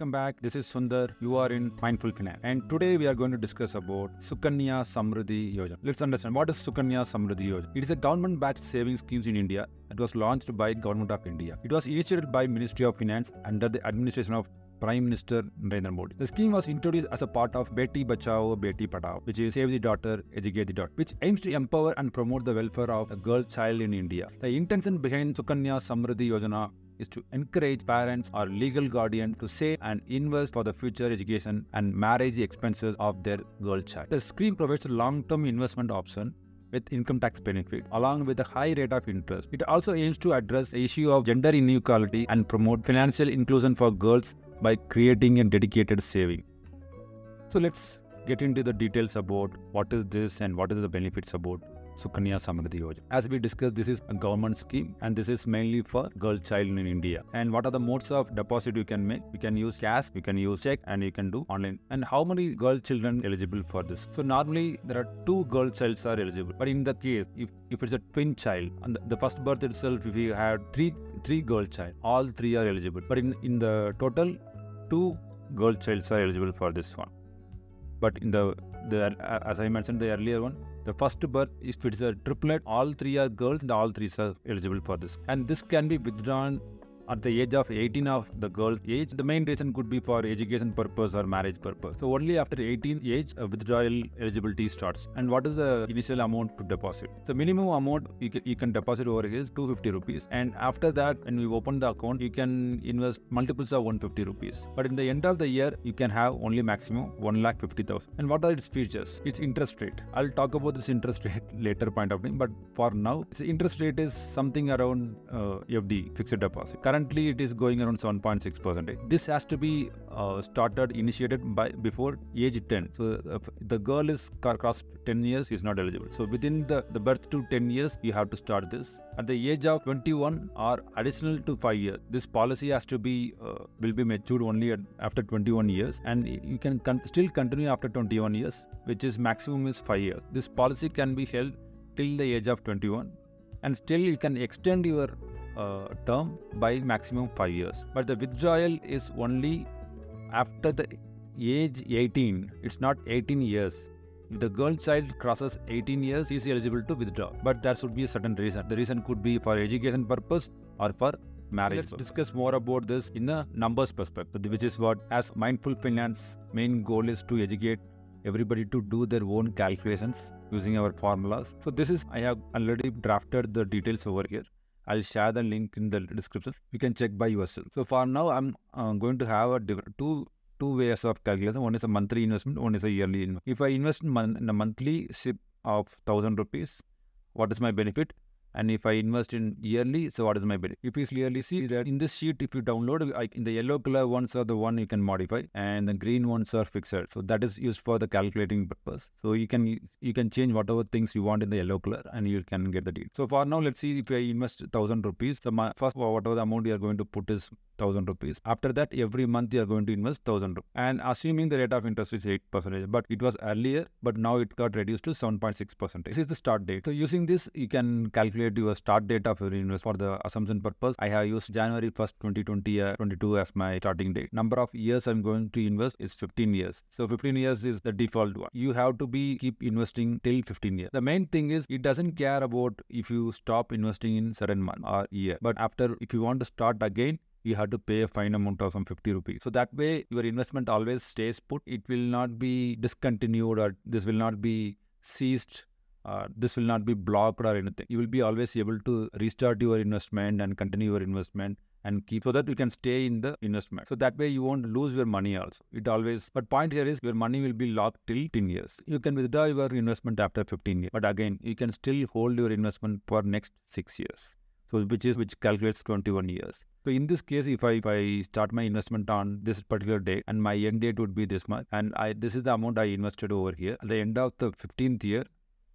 welcome back. This is Sundar. You are in Mindful Finance. And today we are going to discuss about Sukanya Samriddhi Yojana. Let's understand what is Sukanya Samriddhi Yojana. It is a government-backed savings scheme in India that was launched by Government of India. It was initiated by Ministry of Finance under the administration of Prime Minister Narendra Modi. The scheme was introduced as a part of Beti Bachao, Beti Padhao, which is Save the Daughter, Educate the Daughter, which aims to empower and promote the welfare of a girl child in India. The intention behind Sukanya Samriddhi Yojana is to encourage parents or legal guardians to save and invest for the future education and marriage expenses of their girl child. The scheme provides a long-term investment option with income tax benefit along with a high rate of interest. It also aims to address the issue of gender inequality and promote financial inclusion for girls by creating a dedicated saving. So let's get into the details about what is this and what is the benefits about Sukanya Samriddhi Yojana. As we discussed, this is a government scheme and this is mainly for girl child in India. And what are the modes of deposit you can make? You can use cash, you can use check, and you can do online. And how many girl children eligible for this? So normally there are 2 girl childs are eligible. But in the case, if it's a twin child, and the first birth itself, if you had three girl child, all 3 are eligible. But in the total, 2 girl childs are eligible for this one. But in the as I mentioned the earlier one, the first birth, if it is a triplet, all 3 are girls and all 3 are eligible for this. And this can be withdrawn at the age of 18 of the girl's age. The main reason could be for education purpose or marriage purpose. So only after 18 age, withdrawal eligibility starts. And what is the initial amount to deposit? The minimum amount you can deposit over here is 250 rupees. And after that, when you open the account, you can invest multiples of 150 rupees. But in the end of the year, you can have only maximum 1,50,000. And what are its features? Its interest rate. I'll talk about this interest rate later point of time. But for now, its interest rate is something around FD, fixed deposit. Currently, it is going around 7.6%. This has to be initiated by before age 10. So the girl is crossed 10 years, is not eligible. So within the birth to 10 years, you have to start this. At the age of 21 or additional to 5 years, this policy has to be will be matured only after 21 years, and you can still continue after 21 years, which is maximum is 5 years. This policy can be held till the age of 21, and still you can extend your term by maximum 5 years. But the withdrawal is only after the age 18. It's not 18 years. If the girl child crosses 18 years, she is eligible to withdraw. But there should be a certain reason. The reason could be for education purpose or for marriage. Let's discuss more about this in the numbers perspective, which is what, as Mindful Finance, main goal is to educate everybody to do their own calculations using our formulas. So this is, I have already drafted the details over here. I'll share the link in the description. You can check by yourself. So for now, I'm going to have a two ways of calculation. One is a monthly investment, one is a yearly investment. If I invest in a monthly SIP of 1,000 rupees, what is my benefit? And if I invest in yearly, so what is my benefit? If you clearly see that in this sheet, if you download, in the yellow color ones are the one you can modify, and the green ones are fixed. So that is used for the calculating purpose. So you can change whatever things you want in the yellow color, and you can get the deal. So for now, let's see if I invest 1,000 rupees. So first, whatever the amount you are going to put is 1,000 rupees. After that, every month you are going to invest 1,000 rupees. And assuming the rate of interest is 8%, but it was earlier, but now it got reduced to 7.6%. This is the start date. So using this, you can calculate your start date of your investment. For the assumption purpose, I have used January 1st, 2022 as my starting date. Number of years I'm going to invest is 15 years. So 15 years is the default one. You have to keep investing till 15 years. The main thing is it doesn't care about if you stop investing in certain month or year. But if you want to start again, you have to pay a fine amount of some 50 rupees. So that way your investment always stays put. It will not be discontinued, or this will not be ceased. This will not be blocked or anything. You will be always able to restart your investment and continue your investment and keep, so that you can stay in the investment. So that way you won't lose your money also. But point here is your money will be locked till 10 years. You can withdraw your investment after 15 years. But again, you can still hold your investment for next 6 years. So which calculates 21 years. So in this case, if I start my investment on this particular date, and my end date would be this month, and this is the amount I invested over here. At the end of the 15th year,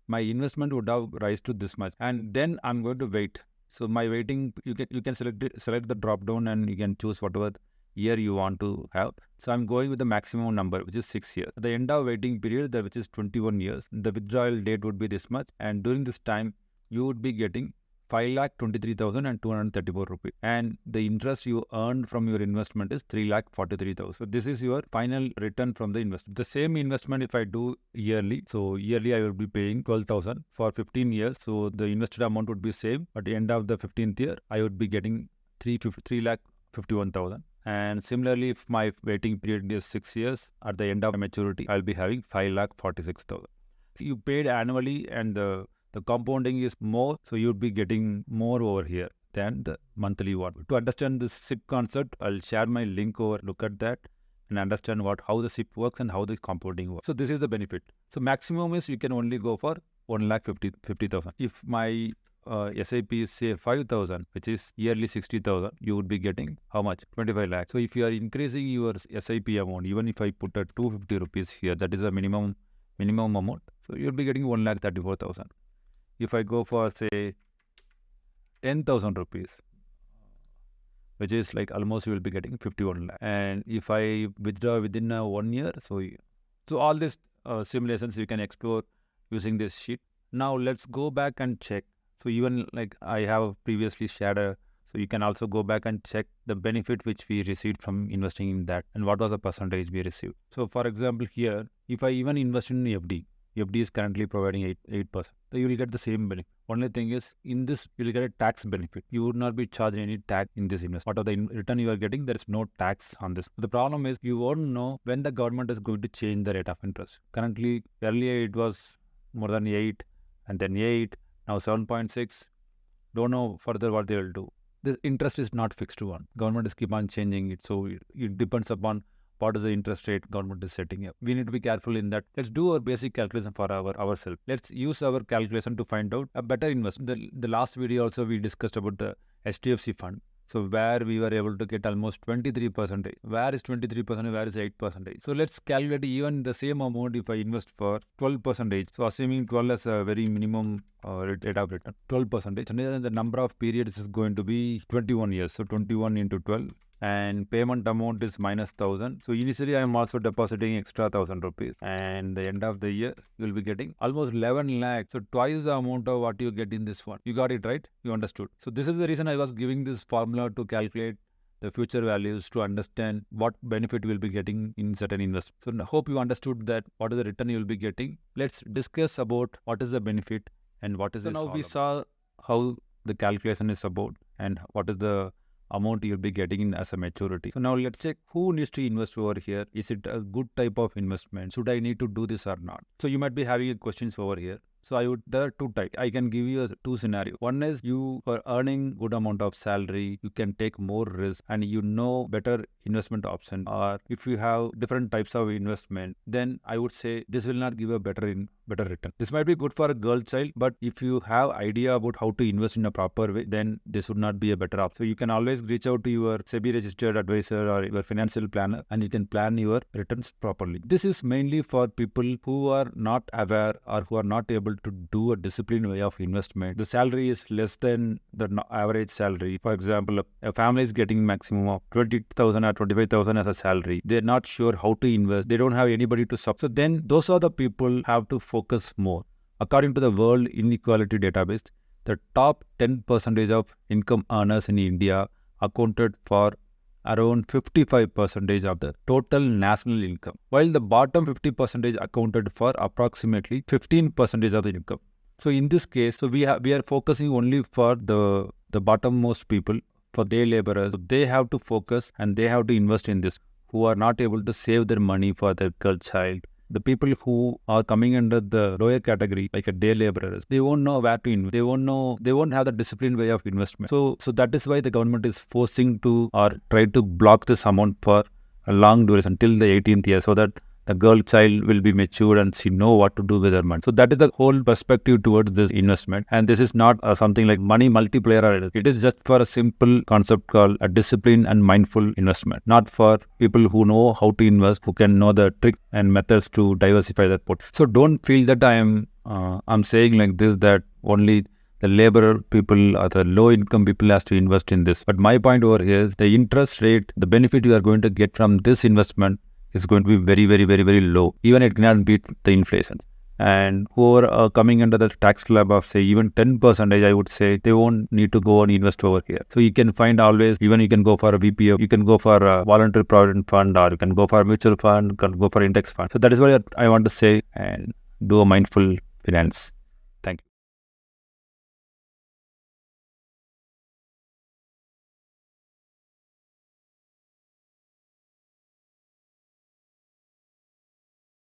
my investment would have rise to this much, and then I'm going to wait. So my waiting, you can select the drop down, and you can choose whatever year you want to have. So I'm going with the maximum number, which is 6 years. At the end of waiting period, which is 21 years, the withdrawal date would be this much, and during this time, you would be getting 5,23,234 rupees, and the interest you earned from your investment is 3,43,000. So this is your final return from the investment. The same investment if I do yearly, so yearly I will be paying 12,000 for 15 years. So the invested amount would be same. At the end of the 15th year, I would be getting 3,51,000. And similarly, if my waiting period is 6 years, at the end of maturity, I'll be having 5,46,000. You paid annually, and the compounding is more, so you'd be getting more over here than the monthly one. To understand this SIP concept, I'll share my link over, look at that and understand how the SIP works and how the compounding works. So this is the benefit. So maximum is you can only go for 1,50,000. If my SIP is say 5,000, which is yearly 60,000, you would be getting how much? 25 lakhs. So if you are increasing your SIP amount, even if I put a 250 rupees here, that is a minimum amount. So you'll be getting 1,34,000. If I go for say 10,000 rupees, which is like almost you will be getting 51 lakh. And if I withdraw within 1 year, so all these simulations you can explore using this sheet. Now let's go back and check. So even like I have previously shared so you can also go back and check the benefit which we received from investing in that and what was the percentage we received. So for example here, if I even invest in FD is currently providing 8%. So you will get the same benefit. Only thing is, in this, you will get a tax benefit. You would not be charged any tax in this investment. Whatever the return you are getting, there is no tax on this. The problem is, you won't know when the government is going to change the rate of interest. Currently, earlier it was more than 8, and then 8, now 7.6. Don't know further what they will do. This interest is not fixed one. Government is keep on changing it. So it depends upon what is the interest rate government is setting up. We need to be careful in that. Let's do our basic calculation for ourselves. Let's use our calculation to find out a better investment. The last video also we discussed about the HDFC fund. So where we were able to get almost 23%. Where is 23%? Where is 8%? So let's calculate even the same amount if I invest for 12%. So assuming 12 as a very minimum rate of return, 12%. And the number of periods is going to be 21 years. So 21 into 12. And payment amount is minus 1,000. So initially I am also depositing extra 1,000 rupees, and the end of the year you will be getting almost 11 lakhs. So twice the amount of what you get in this one. You got it right? You understood. So this is the reason I was giving this formula to calculate the future values, to understand what benefit you will be getting in certain investment. So I hope you understood that what is the return you will be getting. Let's discuss about what is the benefit and what is this. So now we saw how the calculation is about and what is the amount you'll be getting in as a maturity. So now let's check who needs to invest over here. Is it a good type of investment? Should I need to do this or not? So you might be having questions over here. So there are two types. I can give you two scenarios. One is you are earning good amount of salary, you can take more risk and you know better investment option. Or if you have different types of investment, then I would say this will not give a better return. This might be good for a girl child, but if you have idea about how to invest in a proper way, then this would not be a better option. So you can always reach out to your SEBI registered advisor or your financial planner and you can plan your returns properly. This is mainly for people who are not aware or who are not able to do a disciplined way of investment. The salary is less than the average salary. For example, a family is getting maximum of 20,000 or 25,000 as a salary. They're not sure how to invest. They don't have anybody to support. So then those are the people have to focus more. According to the World Inequality Database, the top 10% of income earners in India accounted for around 55% of the total national income, while the bottom 50% accounted for approximately 15% of the income. So in this case, so we are focusing only for the bottommost people, for day laborers. So they have to focus and they have to invest in this, who are not able to save their money for their girl child. The people who are coming under the lower category, like a day laborers, they won't know where to invest. They won't have the disciplined way of investment. So that is why the government is forcing to or try to block this amount for a long duration until the 18th year, so that the girl child will be mature and she know what to do with her money. So that is the whole perspective towards this investment. And this is not something like money multiplier. It is just for a simple concept called a discipline and mindful investment. Not for people who know how to invest, who can know the tricks and methods to diversify their portfolio. So don't feel that I'm saying like this, that only the laborer people or the low income people has to invest in this. But my point over here is the interest rate, the benefit you are going to get from this investment is going to be very, very, very, very low. Even it cannot beat the inflation. And who are coming under the tax slab of say even 10%, I would say they won't need to go and invest over here. So you can find always, even you can go for a VPO, you can go for a voluntary provident fund, or you can go for a mutual fund, you can go for index fund. So that is what I want to say, and do a mindful finance.